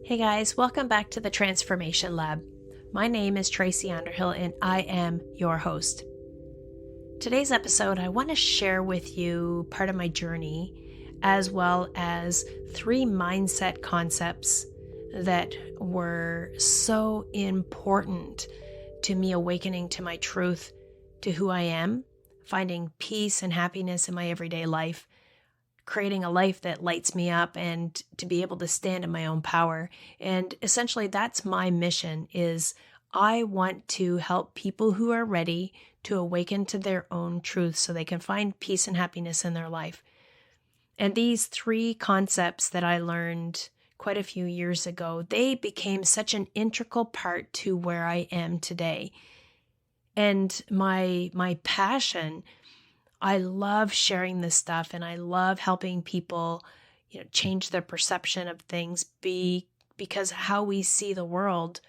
Hey guys, welcome back to the Transformation Lab. My name is Tracy Underhill and I am your host. Today's episode, I want to share with you part of my journey as well as 3 mindset concepts that were so important to me awakening to my truth, to who I am, finding peace and happiness in my everyday life, creating a life that lights me up, and to be able to stand in my own power. And essentially that's my mission. Is I want to help people who are ready to awaken to their own truth so they can find peace and happiness in their life. And these 3 concepts that I learned quite a few years ago, they became such an integral part to where I am today. And my passion, I love sharing this stuff and I love helping people, change their perception of things because how we see the world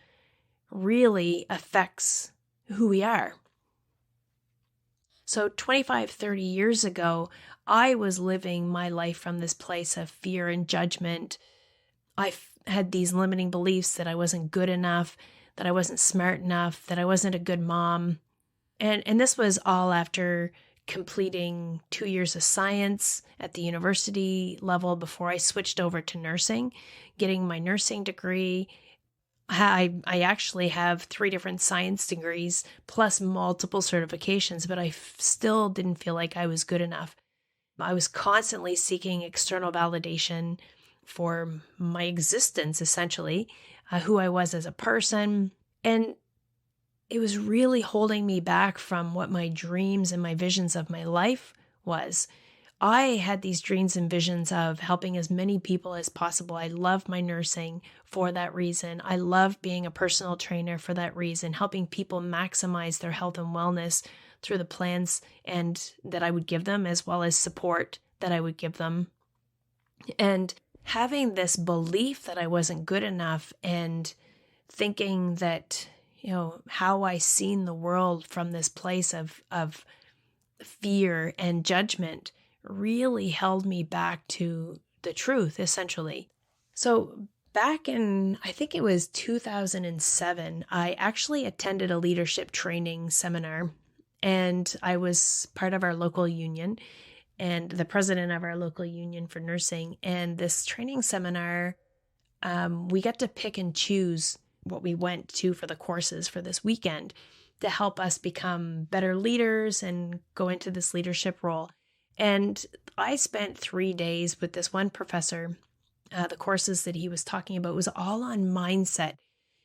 really affects who we are. So 25, 30 years ago, I was living my life from this place of fear and judgment. I had these limiting beliefs that I wasn't good enough, that I wasn't smart enough, that I wasn't a good mom. And this was all after completing 2 years of science at the university level before I switched over to nursing, getting my nursing degree. I actually have 3 different science degrees plus multiple certifications, but I still didn't feel like I was good enough. I was constantly seeking external validation for my existence, essentially, who I was as a person. And it was really holding me back from what my dreams and my visions of my life was. I had these dreams and visions of helping as many people as possible. I love my nursing for that reason. I love being a personal trainer for that reason, helping people maximize their health and wellness through the plans and that I would give them, as well as support that I would give them. And having this belief that I wasn't good enough and thinking that, how I seen the world from this place of fear and judgment really held me back to the truth, essentially. So back in, I think it was 2007, I actually attended a leadership training seminar, and I was part of our local union and the president of our local union for nursing. And this training seminar, we got to pick and choose what we went to for the courses for this weekend to help us become better leaders and go into this leadership role. And I spent 3 days with this one professor. The courses that he was talking about was all on mindset.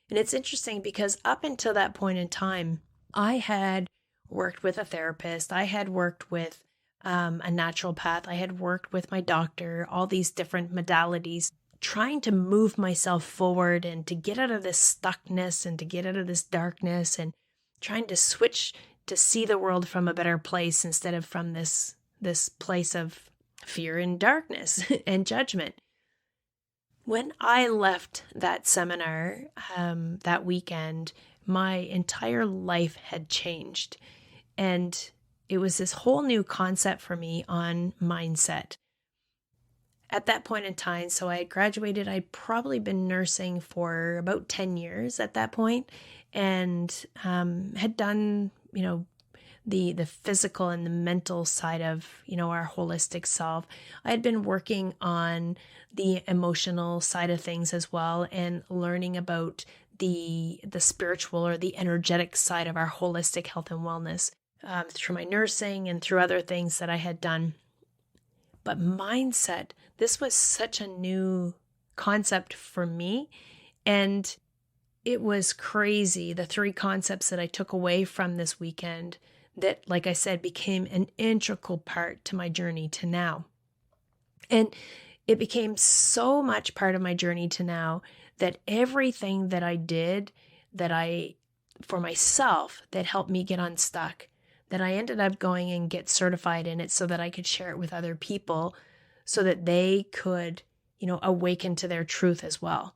And it's interesting because up until that point in time, I had worked with a therapist. I had worked with a naturopath. I had worked with my doctor, all these different modalities, trying to move myself forward and to get out of this stuckness and to get out of this darkness, and trying to switch to see the world from a better place instead of from this place of fear and darkness and judgment. When I left that seminar that weekend, my entire life had changed. And it was this whole new concept for me on mindset. At that point in time, so I had graduated, I'd probably been nursing for about 10 years at that point, and had done, the physical and the mental side of, our holistic self. I had been working on the emotional side of things as well, and learning about the spiritual or the energetic side of our holistic health and wellness through my nursing and through other things that I had done. But mindset, this was such a new concept for me. And it was crazy, the 3 concepts that I took away from this weekend that, like I said, became an integral part to my journey to now. And it became so much part of my journey to now that everything that I did for myself that helped me get unstuck, that I ended up going and get certified in it so that I could share it with other people so that they could, awaken to their truth as well.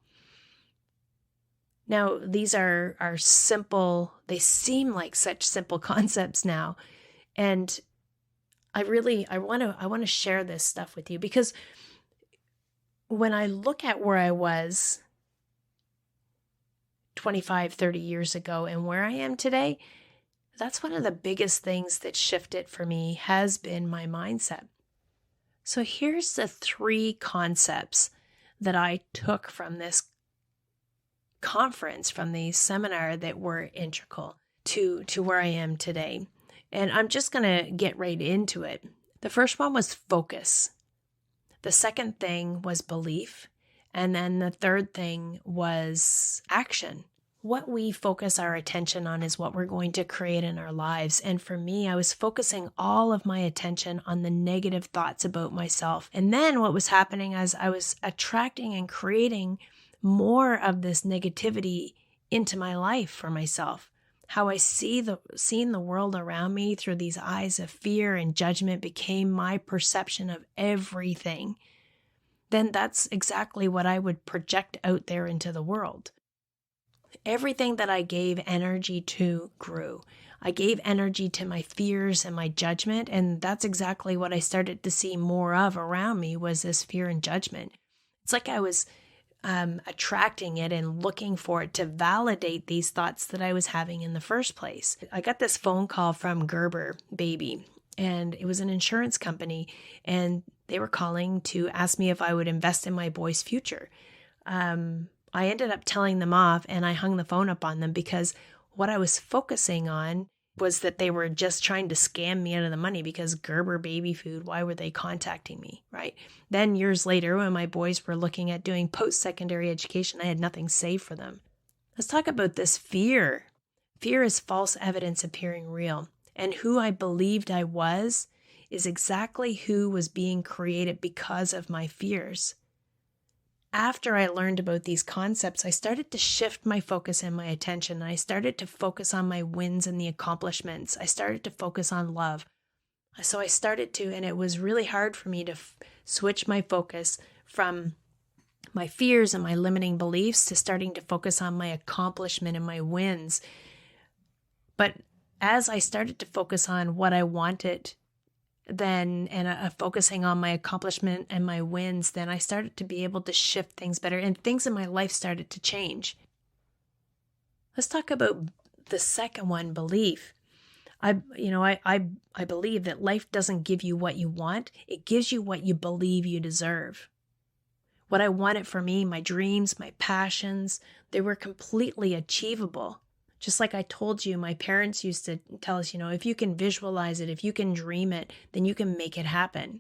Now, these are simple, they seem like such simple concepts now. And I want to share this stuff with you because when I look at where I was 25, 30 years ago and where I am today, that's one of the biggest things that shifted for me has been my mindset. So here's the 3 concepts that I took from this conference, from the seminar, that were integral to where I am today. And I'm just going to get right into it. The first one was focus. The second thing was belief. And then the third thing was action. What we focus our attention on is what we're going to create in our lives. And for me, I was focusing all of my attention on the negative thoughts about myself. And then what was happening as I was attracting and creating more of this negativity into my life for myself. How I seeing the world around me through these eyes of fear and judgment became my perception of everything. Then that's exactly what I would project out there into the world. Everything that I gave energy to grew. I gave energy to my fears and my judgment, and that's exactly what I started to see more of around me, was this fear and judgment. It's like I was attracting it and looking for it to validate these thoughts that I was having in the first place. I got this phone call from Gerber Baby, and it was an insurance company, and they were calling to ask me if I would invest in my boy's future. I ended up telling them off, and I hung the phone up on them because what I was focusing on was that they were just trying to scam me out of the money, because Gerber Baby Food, why were they contacting me, right? Then years later, when my boys were looking at doing post-secondary education, I had nothing saved for them. Let's talk about this fear. Fear is false evidence appearing real. And who I believed I was is exactly who was being created because of my fears. After I learned about these concepts, I started to shift my focus and my attention. I started to focus on my wins and the accomplishments. I started to focus on love. So I started to, and it was really hard for me to switch my focus from my fears and my limiting beliefs to starting to focus on my accomplishment and my wins. But as I started to focus on what I wanted then, and focusing on my accomplishment and my wins, then I started to be able to shift things better, and things in my life started to change. Let's talk about the second one, belief. I believe that life doesn't give you what you want. It gives you what you believe you deserve. What I wanted for me, my dreams, my passions, they were completely achievable. Just like I told you, my parents used to tell us, if you can visualize it, if you can dream it, then you can make it happen.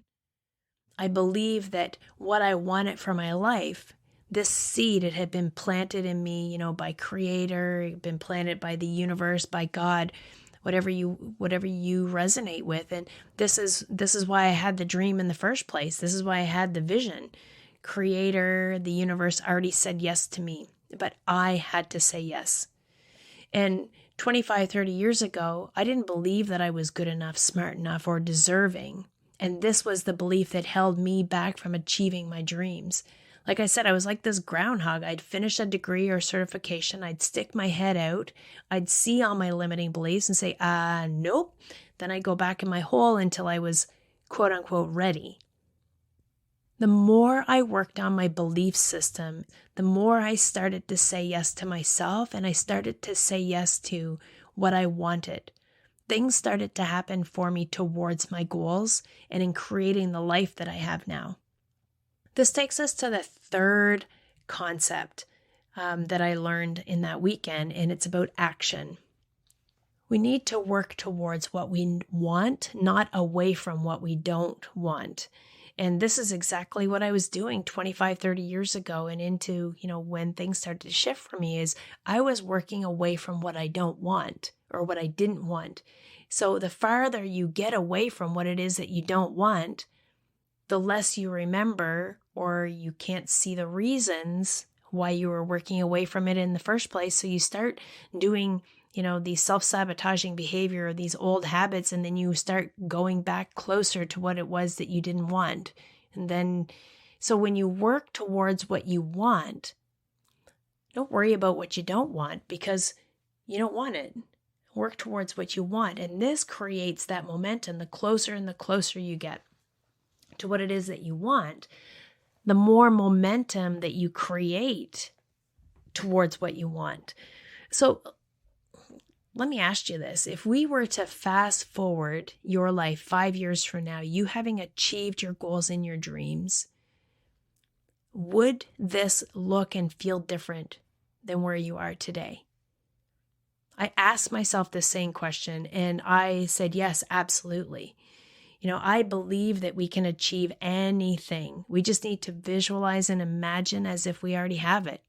I believe that what I wanted for my life, this seed, it had been planted in me, by Creator, it had been planted by the universe, by God, whatever you resonate with. And this is why I had the dream in the first place. This is why I had the vision. Creator, the universe already said yes to me, but I had to say yes. And 25, 30 years ago, I didn't believe that I was good enough, smart enough, or deserving. And this was the belief that held me back from achieving my dreams. Like I said, I was like this groundhog. I'd finish a degree or certification. I'd stick my head out. I'd see all my limiting beliefs and say, nope. Then I'd go back in my hole until I was, quote unquote, ready. The more I worked on my belief system, the more I started to say yes to myself, and I started to say yes to what I wanted. Things started to happen for me towards my goals and in creating the life that I have now. This takes us to the third concept that I learned in that weekend, and it's about action. We need to work towards what we want, not away from what we don't want. And this is exactly what I was doing 25, 30 years ago and into, when things started to shift for me, is I was working away from what I don't want or what I didn't want. So the farther you get away from what it is that you don't want, the less you remember, or you can't see the reasons why you were working away from it in the first place. So you start doing these self-sabotaging behavior or these old habits, and then you start going back closer to what it was that you didn't want. And then, so when you work towards what you want, don't worry about what you don't want, because you don't want it. Work towards what you want. And this creates that momentum. The closer and the closer you get to what it is that you want, the more momentum that you create towards what you want. So let me ask you this. If we were to fast forward your life 5 years from now, you having achieved your goals and your dreams, would this look and feel different than where you are today? I asked myself the same question and I said, yes, absolutely. I believe that we can achieve anything. We just need to visualize and imagine as if we already have it.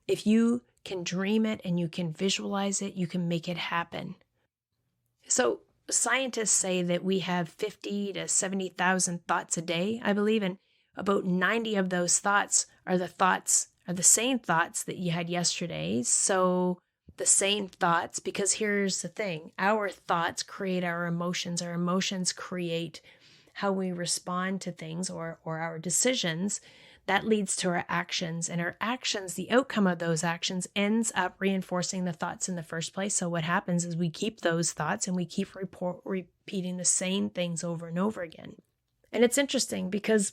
If you can dream it and you can visualize it, you can make it happen. So scientists say that we have 50 to 70,000 thoughts a day, I believe, and about 90 of those thoughts are the same thoughts that you had yesterday. So the same thoughts, because here's the thing, our thoughts create our emotions create how we respond to things or our decisions. That leads to our actions, and our actions, the outcome of those actions ends up reinforcing the thoughts in the first place. So what happens is we keep those thoughts and we keep repeating the same things over and over again. And it's interesting because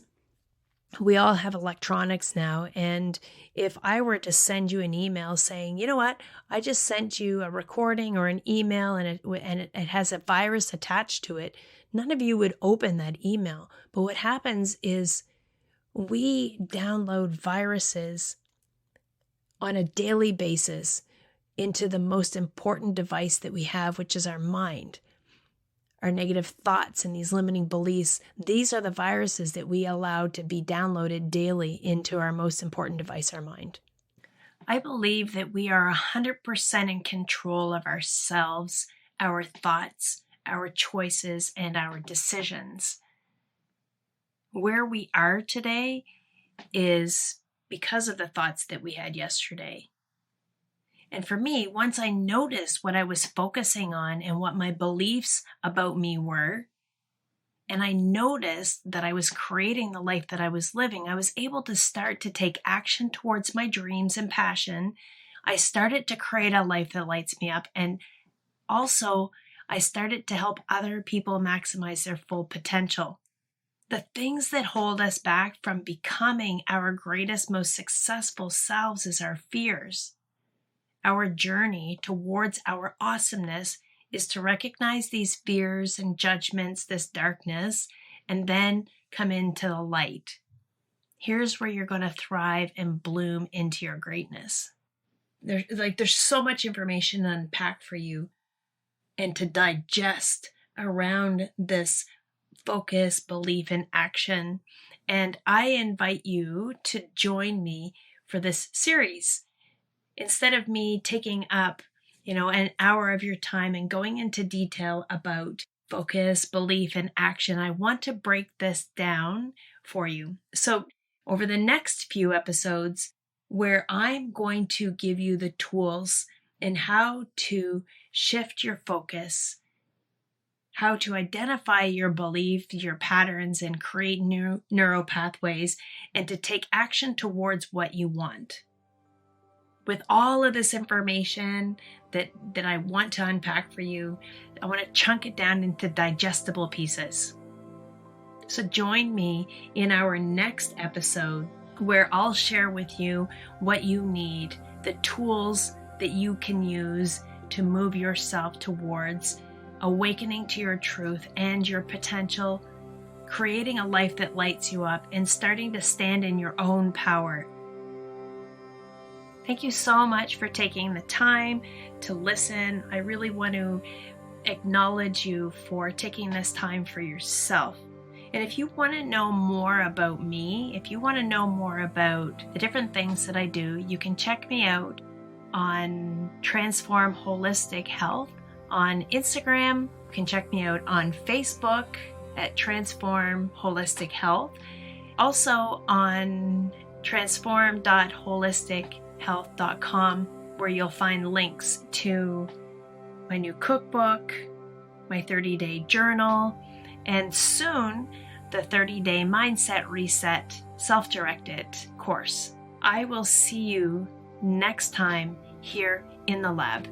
we all have electronics now. And if I were to send you an email saying, you know what, I just sent you a recording or an email and it has a virus attached to it, none of you would open that email. But what happens is we download viruses on a daily basis into the most important device that we have, which is our mind. Our negative thoughts and these limiting beliefs, these are the viruses that we allow to be downloaded daily into our most important device, our mind. I believe that we are 100% in control of ourselves, our thoughts, our choices, and our decisions. Where we are today is because of the thoughts that we had yesterday. And for me, once I noticed what I was focusing on and what my beliefs about me were, and I noticed that I was creating the life that I was living, I was able to start to take action towards my dreams and passion. I started to create a life that lights me up. And also, I started to help other people maximize their full potential. The things that hold us back from becoming our greatest, most successful selves is our fears. Our journey towards our awesomeness is to recognize these fears and judgments, this darkness, and then come into the light. Here's where you're going to thrive and bloom into your greatness. There's so much information to unpack for you and to digest around this focus, belief, and action. And I invite you to join me for this series. Instead of me taking up, an hour of your time and going into detail about focus, belief, and action, I want to break this down for you. So over the next few episodes, where I'm going to give you the tools and how to shift your focus, how to identify your belief, your patterns, and create new neural pathways, and to take action towards what you want. With all of this information that I want to unpack for you, I want to chunk it down into digestible pieces. So join me in our next episode where I'll share with you what you need, the tools that you can use to move yourself towards awakening to your truth and your potential, creating a life that lights you up, and starting to stand in your own power. Thank you so much for taking the time to listen. I really want to acknowledge you for taking this time for yourself. And if you want to know more about me, if you want to know more about the different things that I do, you can check me out on Transform Holistic Health on Instagram. You can check me out on Facebook at Transform Holistic Health. Also on transform.holistichealth.com, where you'll find links to my new cookbook, my 30-day journal, and soon the 30-day Mindset Reset Self-Directed course. I will see you next time here in the lab.